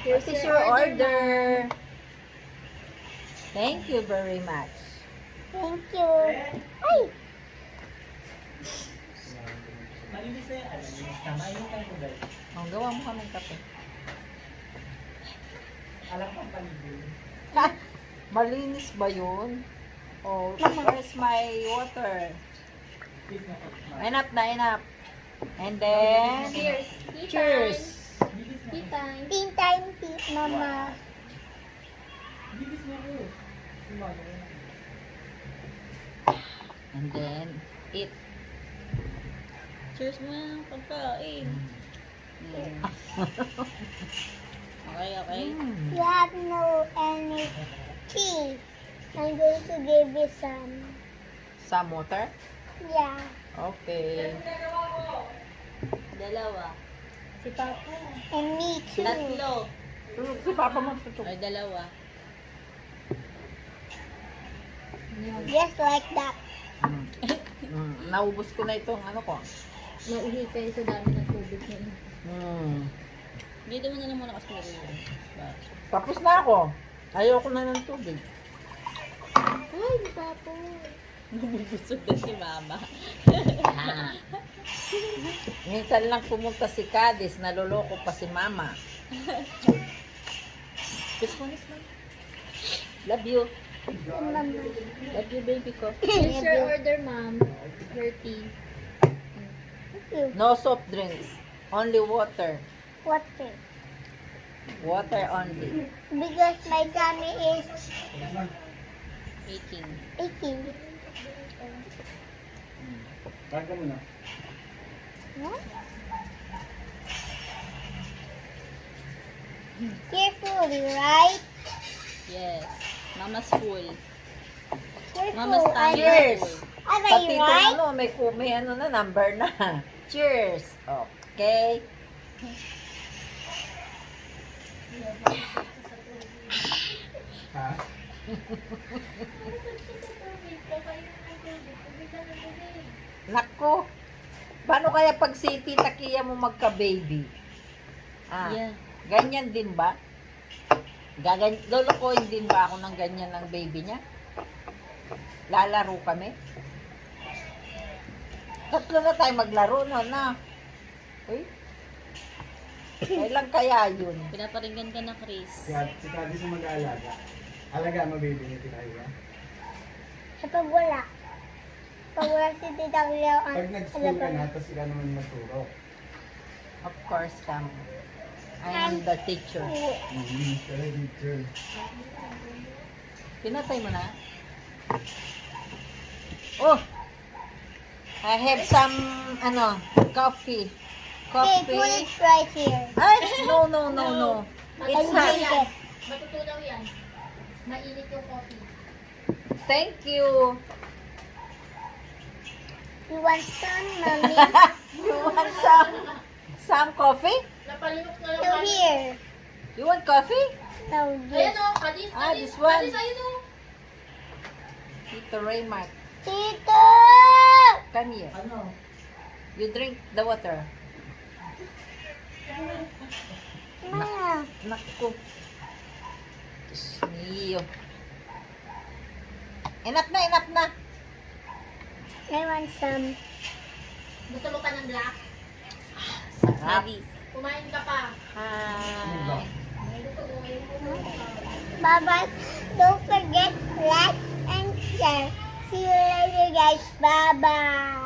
What is your order? Thank you very much. Thank you. Ay! Malinis na yan. Malinis na. Mainit tayo ko dahil. Oh, gawa mo kami kape. Alam ko ang paligid. Malinis ba yun? Oh, where's my water? Please na po. Enough na, enough. And then, Cheers. cheers. Tea time. Tea time, tea, mama. Bibis na ko. Umaga na. And then, eat. Cheers mo ng pagkain. Mm. Okay, okay. Mm. You have no any tea. I'm going to give you some. Some water? Yeah. Okay. Dalawa. Si Papa. And me too. Tatlo. Tulog si Papa mo. Tutulog. Ay, dalawa. Just like that. Mm. Mm. Naubos ko na itong ano ko. Nauhi kayo sa dami ng tubig niya. Mm. Dito mo na lang muna kasi yun. Tapos na ako. Ayoko na ng tubig. Ay, papo. Nabubusog na si mama. Ah. Minsan lang pumunta si Cadiz, naloloko pa si Mama. Kiss mo, kiss mo. Love you. Mama. Love you, baby ko. Here's your order, ma'am. Your tea. No soft drinks. Only water. Water. Water only. Because my tummy is Aching. aching. Bago mo na. Huh? Carefully, right? Yes. Mama's full. Careful. Mama's tummy Cheers. is full. Am I Pati itong right? ano, may ano na, number na. Cheers. Okay. Ha? Nako. Paano kaya pag si Tita Kia mo magka-baby? Ah, Yeah. ganyan din ba? Lolokohin din ba ako ng ganyan ng baby niya? Lalaro kami? Tatlo na tayo maglaro, no, na. Uy. Kailan kaya yun? Pinaparinggan ka na, Chris. Si Cadiz yung mag-aalaga. Alaga mo baby ni Tinaya. Kapag wala. Pag wala si Tita Cleo ang Pag nag-school ka na, tapos ikaw naman magturo. Of course, Cam. I am the teacher. Pero teacher. Pinatay mo na? Oh! I have some, coffee. Okay, put Coffee. it right here. Ay, no, no, no, no. It's And hot. drink it. Matutunaw yan. Mainit yung coffee. Thank you. You want some, mommy? You want some coffee? Napalimok na So here. You want coffee? No, Ayan this. o, Kadis, Ah, Kadis, this one. Kadis, ayun o. Tito Raymark, Tito! come here. Ano? You drink the water. Ma. Naku. Diyos niyo. Enough na, enough na. I want some. Gusto mo pa ng black? Sarap. Kadis. Kumain ka pa. Hi. Bye-bye. Don't forget, like and share. See you later, guys. Bye-bye.